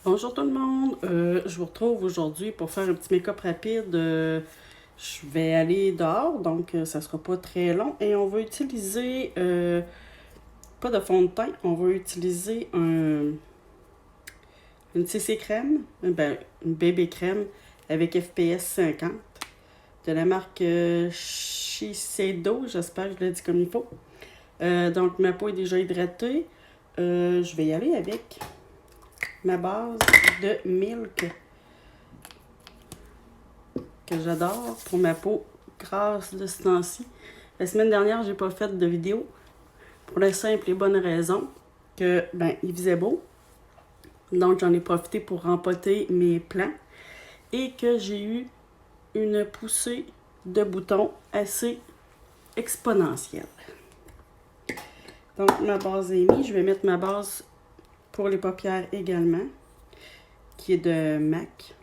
Bonjour tout le monde, je vous retrouve aujourd'hui pour faire un petit make-up rapide. Je vais aller dehors, donc ça sera pas très long. Et on va utiliser, pas de fond de teint, on va utiliser une CC crème, une bébé crème avec FPS 50 de la marque Shiseido, j'espère que je l'ai dit comme il faut. Donc ma peau est déjà hydratée. Je vais y aller avec ma base de Milk que j'adore pour ma peau grasse de ce temps-ci. La semaine dernière, j'ai pas fait de vidéo pour la simple et bonne raison que il faisait beau. Donc j'en ai profité pour rempoter mes plants et que j'ai eu une poussée de boutons assez exponentielle. Donc ma base est mise, je vais mettre ma base pour les paupières également, qui est de MAC.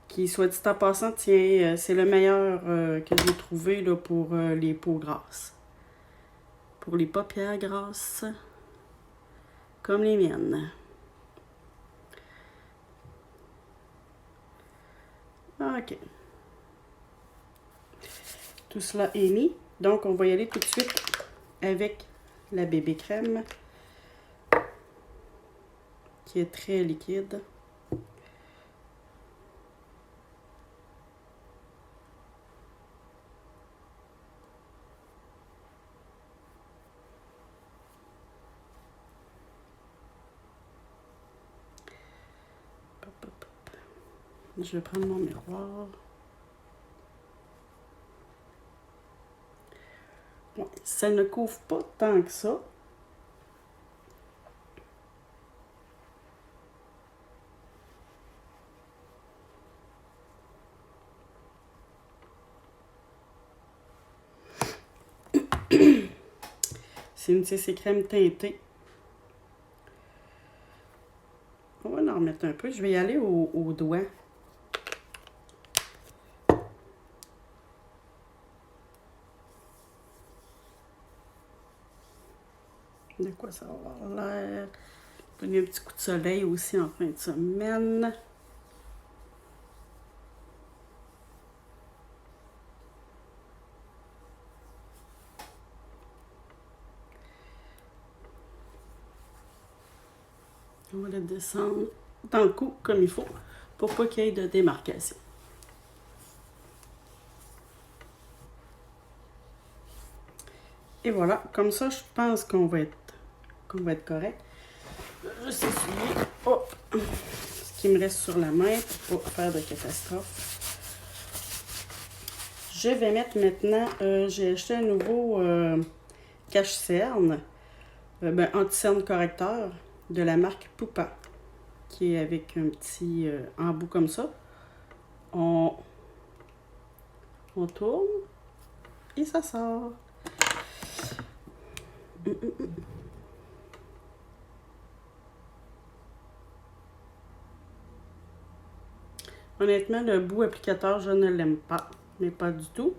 Qui, soit dit en passant, tiens, c'est le meilleur que j'ai trouvé là, pour les peaux grasses. Pour les paupières grasses, comme les miennes. Ok. Tout cela est mis. Donc, on va y aller tout de suite avec la bébé crème, qui est très liquide. Je vais prendre mon miroir. Ouais, ça ne couvre pas tant que ça. C'est une CC crème teintée. On va en remettre un peu. Je vais y aller au doigt. De quoi ça va avoir l'air? Donner un petit coup de soleil aussi en fin de semaine. On va le descendre dans le cou comme il faut pour pas qu'il y ait de démarcation. Et voilà, comme ça, je pense qu'on va être correct. Juste essuyer ce qui me reste sur la main pour pas faire de catastrophe. Je vais mettre maintenant, j'ai acheté un nouveau cache-cerne, anti-cerne correcteur de la marque Poupa, qui est avec un petit embout comme ça. On tourne et ça sort. Honnêtement, le bout applicateur, je ne l'aime pas, mais pas du tout.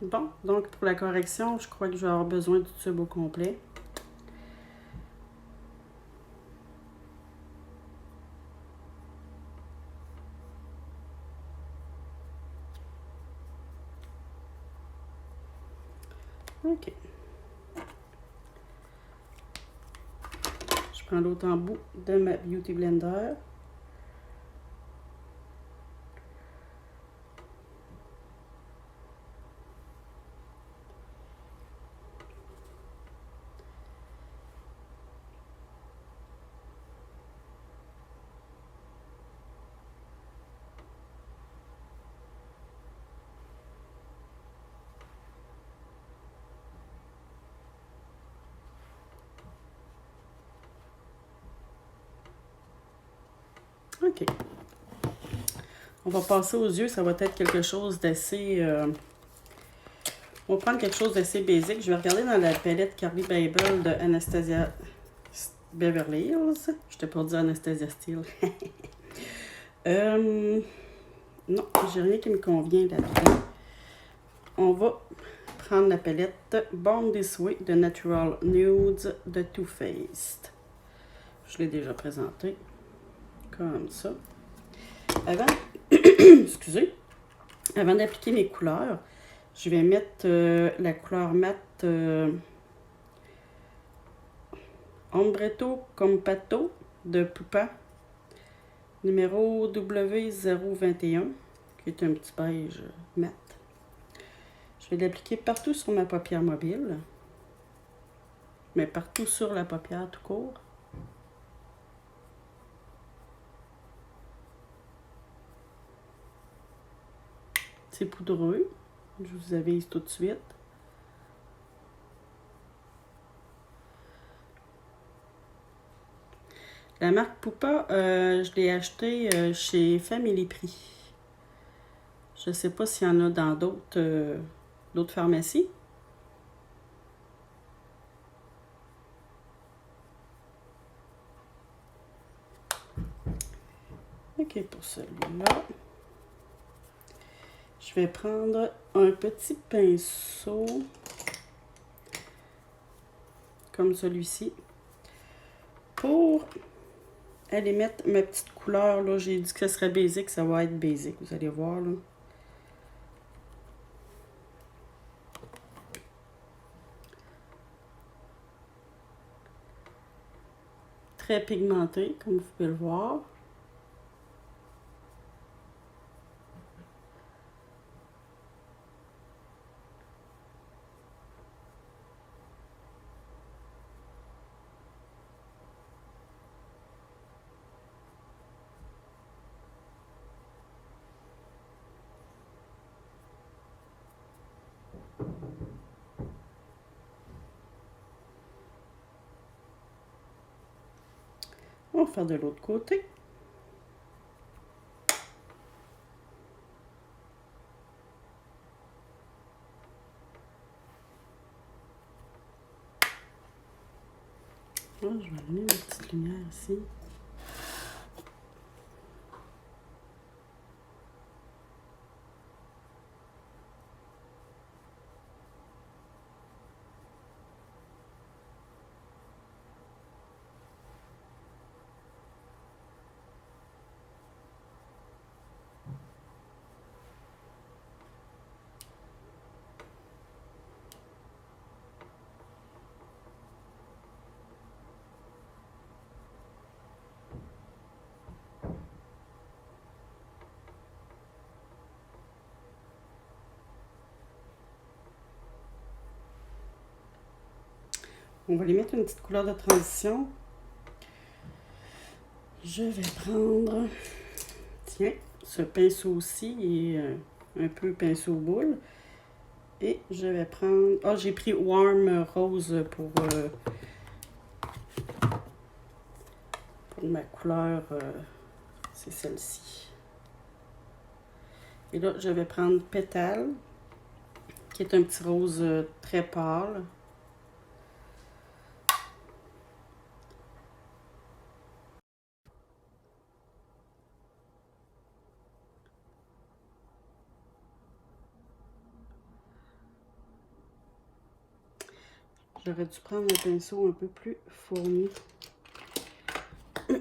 Bon, donc pour la correction, je crois que je vais avoir besoin du tube au complet. Ok. Je prends l'autre embout de ma Beauty Blender. Ok. On va passer aux yeux. Ça va être quelque chose d'assez... on va prendre quelque chose d'assez basique. Je vais regarder dans la palette Carly Babel de Anastasia Beverly Hills. Je t'ai pas dit Anastasia Steele. Non, j'ai rien qui me convient là-dedans. On va prendre la palette Born This Way de Natural Nudes de Too Faced. Je l'ai déjà présenté. Comme ça. Avant, excusez, avant d'appliquer mes couleurs, je vais mettre la couleur mat Ombretto Compatto de Pupa, numéro W021, qui est un petit beige mat. Je vais l'appliquer partout sur ma paupière mobile, mais partout sur la paupière tout court. C'est poudreux, je vous avise tout de suite. La marque Pupa, je l'ai acheté chez Family Prix. Je ne sais pas s'il y en a dans d'autres pharmacies. OK, pour celui-là, je vais prendre un petit pinceau comme celui-ci pour aller mettre ma petite couleur. Là, j'ai dit que ce serait basique, ça va être basique, vous allez voir là. Très pigmenté, comme vous pouvez le voir. On va faire de l'autre côté. Là, je vais allumer ma petite lumière ici. On va lui mettre une petite couleur de transition. Je vais prendre, tiens, ce pinceau-ci est un peu pinceau boule. Et je vais prendre, j'ai pris Warm Rose pour ma couleur, c'est celle-ci. Et là, je vais prendre Pétale, qui est un petit rose très pâle. J'aurais dû prendre un pinceau un peu plus fourni. Ah.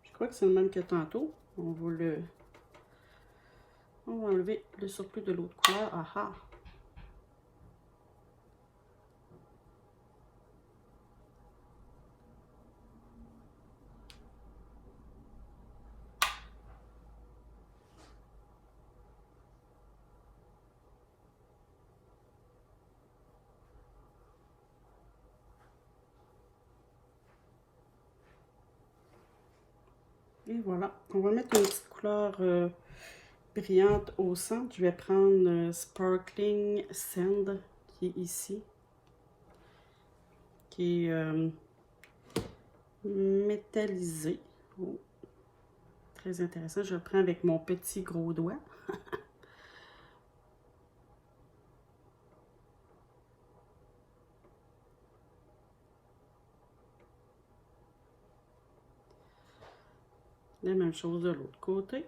Je crois que c'est le même que tantôt. On va enlever le surplus de l'autre couleur. Ah ah! Et voilà. On va mettre une petite couleur brillante au centre. Je vais prendre Sparkling Sand, qui est ici. Qui est métallisé. Oh, très intéressant. Je le prends avec mon petit gros doigt. La même chose de l'autre côté.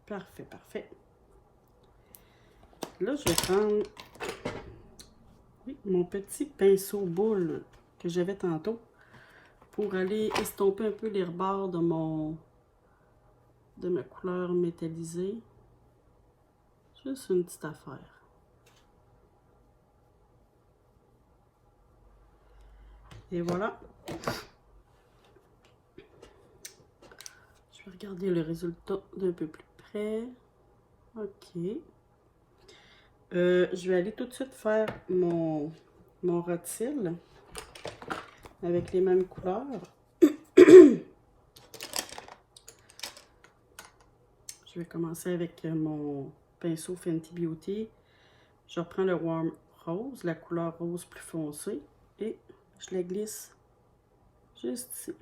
Parfait, parfait. Là, je vais prendre mon petit pinceau boule que j'avais tantôt pour aller estomper un peu les rebords de ma couleur métallisée. Juste une petite affaire. Et voilà. Je vais regarder le résultat d'un peu plus près. OK. Je vais aller tout de suite faire mon rôtil avec les mêmes couleurs. Je vais commencer avec mon pinceau Fenty Beauty. Je reprends le Warm Rose, la couleur rose plus foncée, et je la glisse juste ici.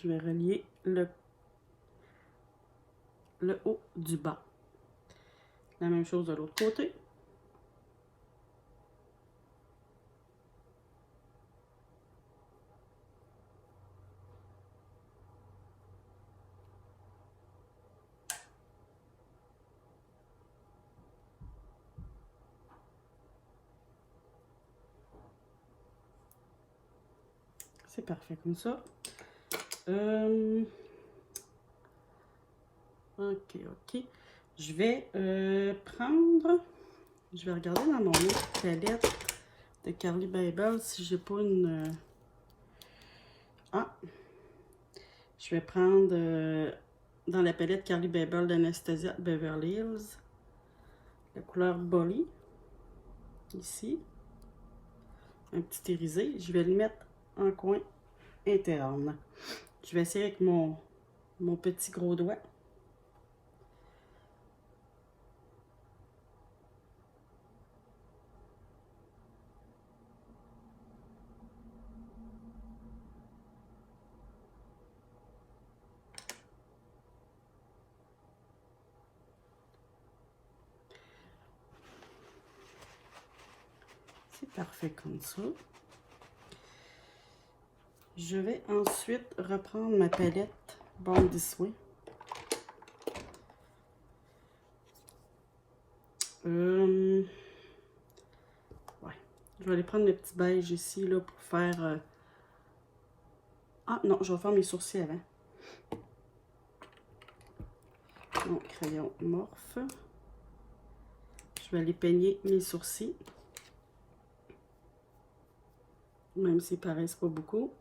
Je vais relier le haut du bas. La même chose de l'autre côté. C'est parfait comme ça. OK, OK. Je vais prendre... Je vais regarder dans mon autre palette de Carli Babel si j'ai pas une... Ah! Je vais prendre dans la palette Carli Babel d'Anastasia Beverly Hills la couleur Bolly. Ici. Un petit irisé. Je vais le mettre en coin interne. Je vais essayer avec mon petit gros doigt. C'est parfait comme ça. Je vais ensuite reprendre ma palette Born This Way. Ouais. Je vais aller prendre le petit beige ici là, pour faire... Ah non, je vais faire mes sourcils avant. Mon crayon Morphe. Je vais aller peigner mes sourcils. Même s'ils paraissent pas beaucoup.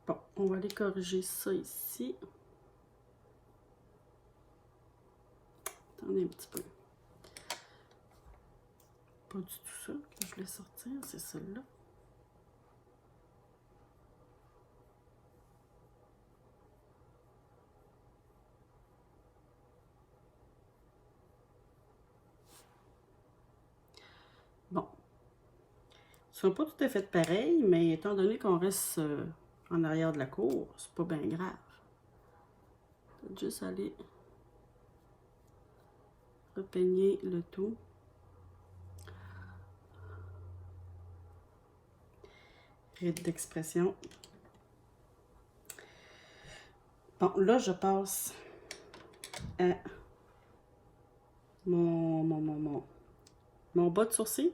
Bon, on va aller corriger ça ici. Attendez un petit peu. Pas du tout ça que je voulais sortir, c'est celle-là. Bon. Ils sont pas tout à fait pareils, mais étant donné qu'on reste en arrière de la cour, c'est pas bien grave. Juste aller repeigner le tout. Ride d'expression. Bon, là, je passe à mon bas de sourcil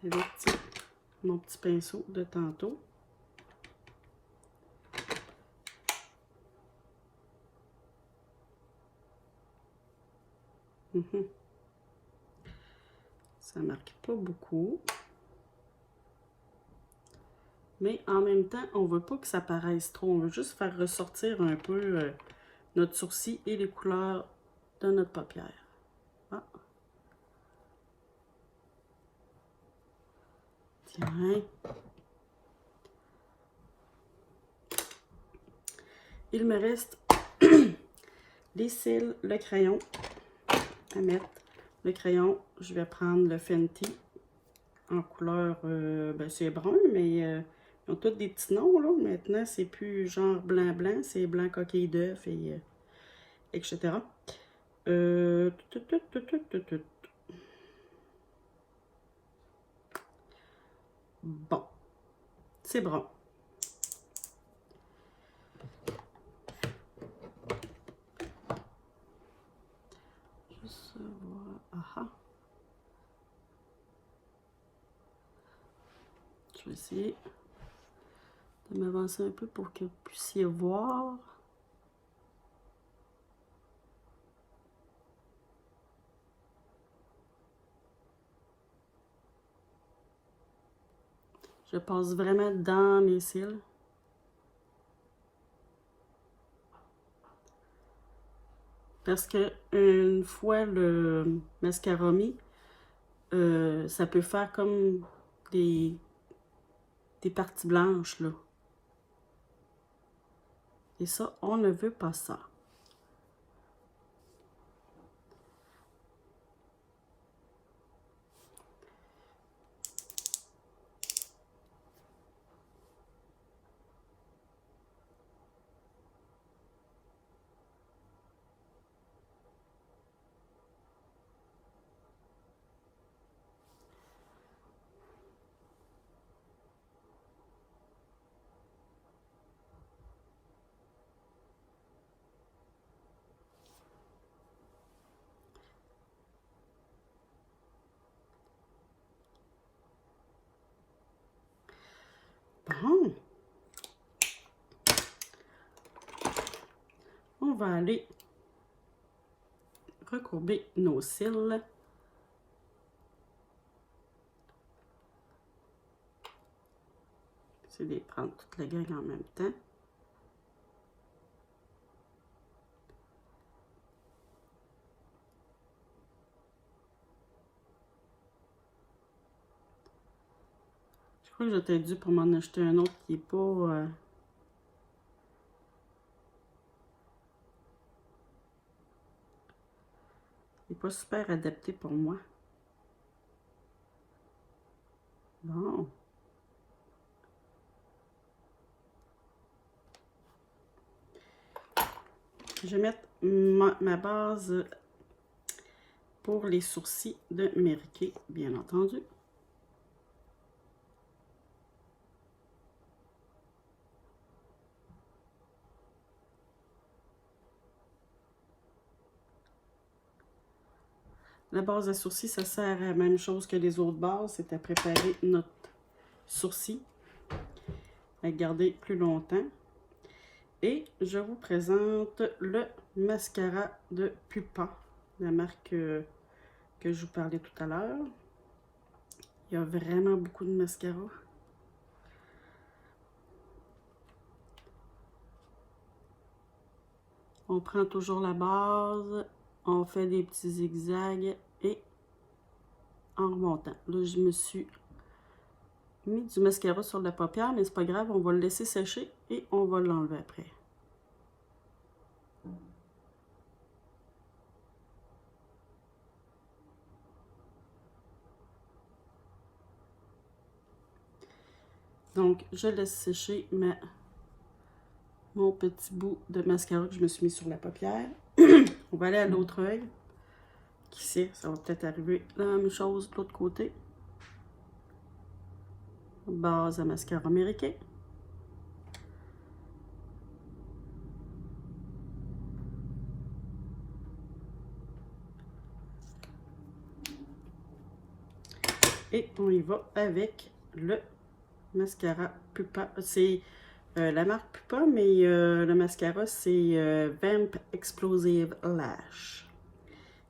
avec mon petit pinceau de tantôt. Ça marque pas beaucoup. Mais en même temps, on veut pas que ça paraisse trop. On veut juste faire ressortir un peu notre sourcil et les couleurs de notre paupière. Ah. Tiens. Il me reste les cils, le crayon à mettre. Le crayon, je vais prendre le Fenty en couleur, ben c'est brun, mais ils ont tous des petits noms, là. Maintenant, c'est plus genre blanc-blanc, c'est blanc coquille d'œuf et etc. Bon, c'est brun. Juste voir. Ah. Je vais essayer de m'avancer un peu pour que vous puissiez voir. Je passe vraiment dans mes cils. Parce que une fois le mascara mis, ça peut faire comme des parties blanches, là. Et ça, on ne veut pas ça. Bon. On va aller recourber nos cils. C'est de prendre toute la gang en même temps. Je crois que j'étais dû pour m'en acheter un autre qui n'est pas... il n'est pas super adapté pour moi. Bon. Je vais mettre ma base pour les sourcils de Mary Kay, bien entendu. La base à sourcils, ça sert à la même chose que les autres bases, c'est à préparer notre sourcil, à garder plus longtemps. Et je vous présente le mascara de Pupa, la marque que je vous parlais tout à l'heure. Il y a vraiment beaucoup de mascara. On prend toujours la base, on fait des petits zigzags et en remontant. Là, je me suis mis du mascara sur la paupière, mais c'est pas grave, on va le laisser sécher et on va l'enlever après. Donc, je laisse sécher mon petit bout de mascara que je me suis mis sur la paupière. On va aller à l'autre œil. Qui sait, ça va peut-être arriver la même chose de l'autre côté. Base à mascara Mary Kay. Et on y va avec le mascara Pupa. C'est la marque Pupa, mais le mascara, c'est Vamp Explosive Lash.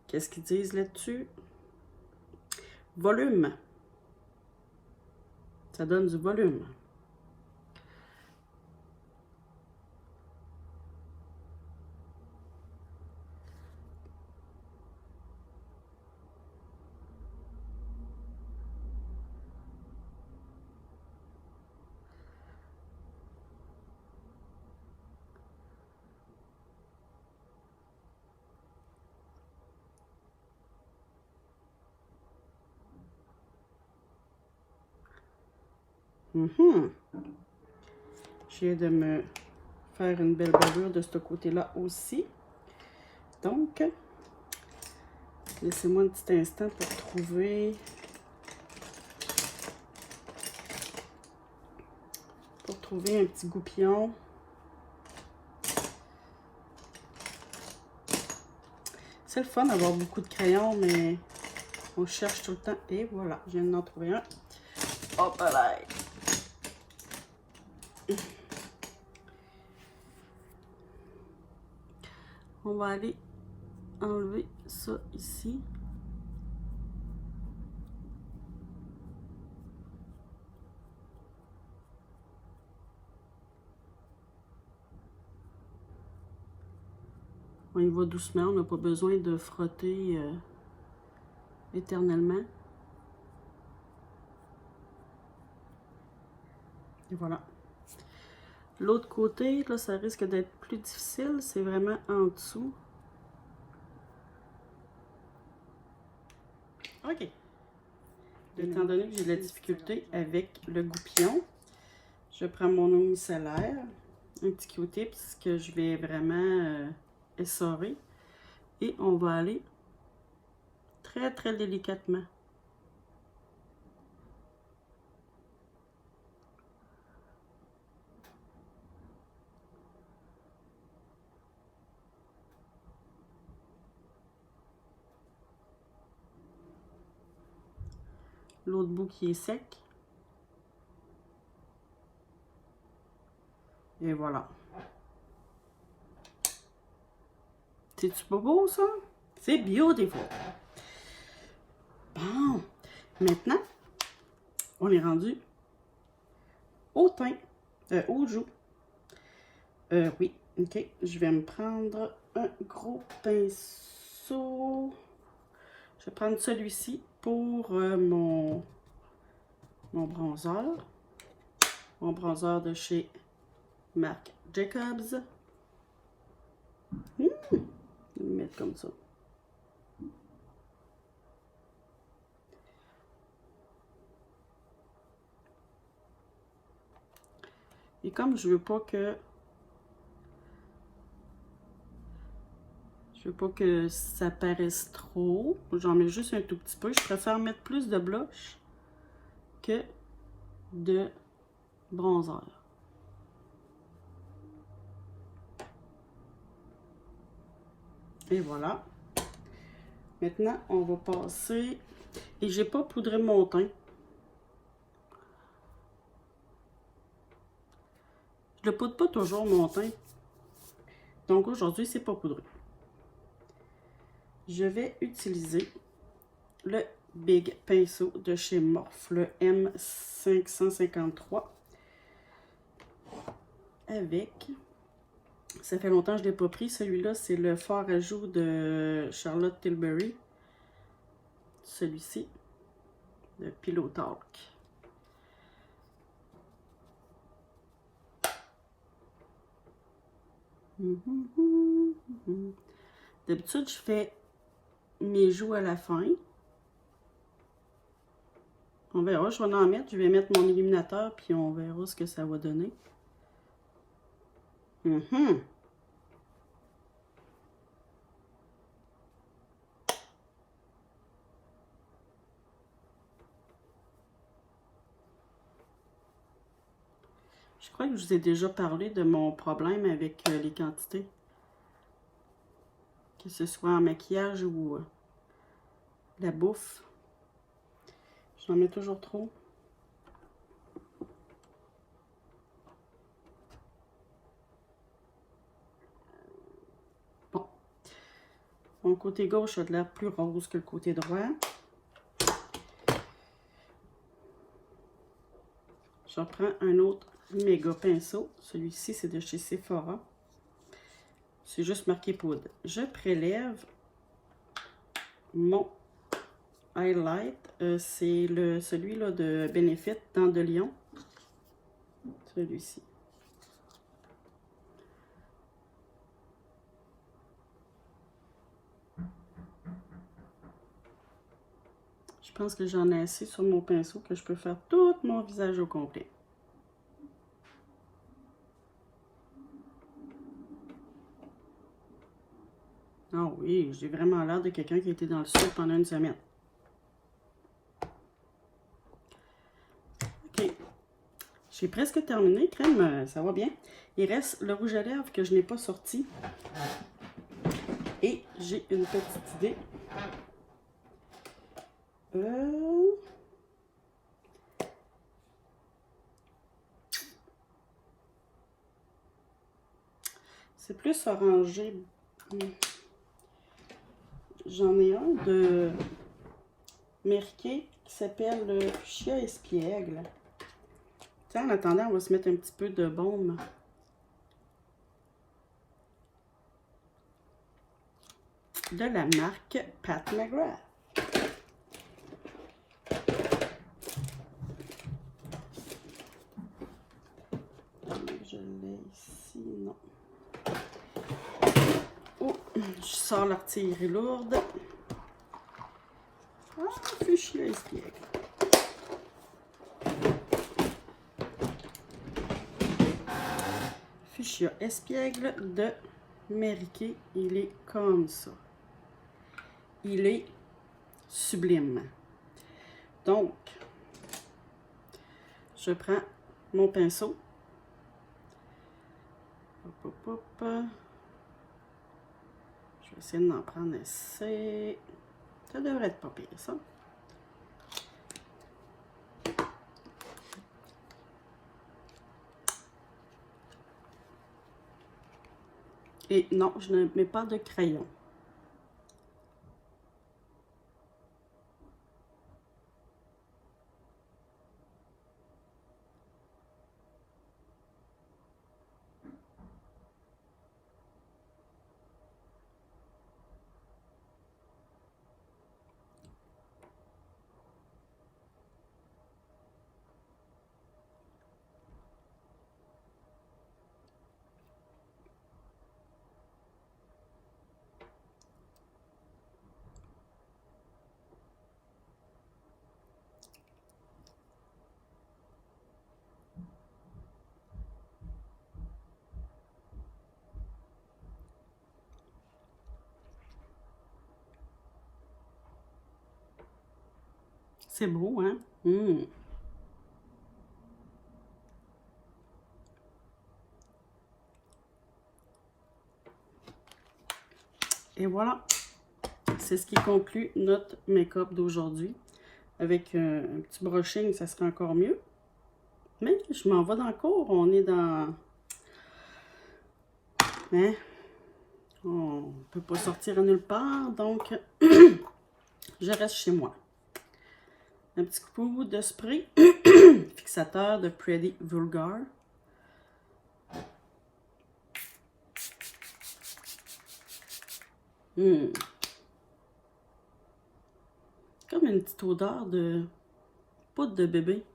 Qu'est-ce qu'ils disent là-dessus? Volume. Ça donne du volume. J'ai de me faire une belle bavure de ce côté-là aussi. Donc, laissez-moi un petit instant pour trouver un petit goupillon. C'est le fun d'avoir beaucoup de crayons, mais on cherche tout le temps. Et voilà, je viens d'en trouver un. Hop là! On va aller enlever ça ici. On y va doucement, on n'a pas besoin de frotter éternellement. Et voilà. L'autre côté, là, ça risque d'être plus difficile. C'est vraiment en dessous. OK. Étant donné que j'ai de la difficulté avec le goupillon, je prends mon eau micellaire, un petit Q-tips que je vais vraiment essorer. Et on va aller très, très délicatement. L'autre bout qui est sec. Et voilà. C'est-tu pas beau, ça? C'est beautiful. Bon. Maintenant, on est rendu au teint, aux joues. Oui, ok. Je vais me prendre un gros pinceau. Je vais prendre celui-ci pour mon bronzer. Mon bronzer de chez Marc Jacobs. Je vais le mettre comme ça. Et comme je veux pas que ça paraisse trop, j'en mets juste un tout petit peu. Je préfère mettre plus de blush que de bronzer. Et voilà. Maintenant, on va passer... Et j'ai pas poudré mon teint. Je ne poudre pas toujours mon teint. Donc aujourd'hui, c'est pas poudré. Je vais utiliser le Big Pinceau de chez Morphe, le M553. Avec... Ça fait longtemps que je ne l'ai pas pris. Celui-là, c'est le fard à joues de Charlotte Tilbury. Celui-ci, de Pillow Talk. D'habitude, je fais mes joues à la fin. On verra, je vais en mettre. Je vais mettre mon illuminateur, puis on verra ce que ça va donner. Je crois que je vous ai déjà parlé de mon problème avec les quantités. Que ce soit en maquillage ou la bouffe. J'en mets toujours trop. Bon. Mon côté gauche a de l'air plus rose que le côté droit. Je reprends un autre méga pinceau. Celui-ci, c'est de chez Sephora. C'est juste marqué poudre. Je prélève mon highlight. C'est celui-là de Benefit Dents de Lion. Celui-ci. Je pense que j'en ai assez sur mon pinceau que je peux faire tout mon visage au complet. Ah oui, j'ai vraiment l'air de quelqu'un qui a été dans le sud pendant une semaine. OK. J'ai presque terminé. Crème, ça va bien. Il reste le rouge à lèvres que je n'ai pas sorti. Et j'ai une petite idée. C'est plus orangé. J'en ai un de Merquet qui s'appelle le Fuchsia Espiègle. Tiens, en attendant, on va se mettre un petit peu de baume. De la marque Pat McGrath. Je l'ai ici, non. Oh, je sors l'artillerie lourde. Ah, Fuchsia Espiègle. Fuchsia Espiègle de Merquet. Il est comme ça. Il est sublime. Donc, je prends mon pinceau. Hop, hop, hop. Je vais essayer d'en prendre assez. Ça devrait être pas pire, ça. Et non, je ne mets pas de crayon. C'est beau, hein? Et voilà, c'est ce qui conclut notre make-up d'aujourd'hui. Avec un petit brushing, ça serait encore mieux. Mais je m'en vais dans le cours, on est dans... Hein? On ne peut pas sortir à nulle part, donc je reste chez moi. Un petit coup de spray fixateur de Pretty Vulgar. Comme une petite odeur de poudre de bébé.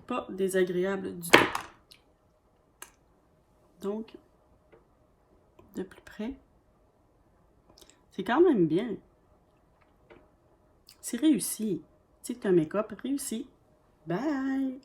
Pas désagréable du tout. Donc, de plus près, c'est quand même bien. C'est réussi. C'est un make-up réussi. Bye!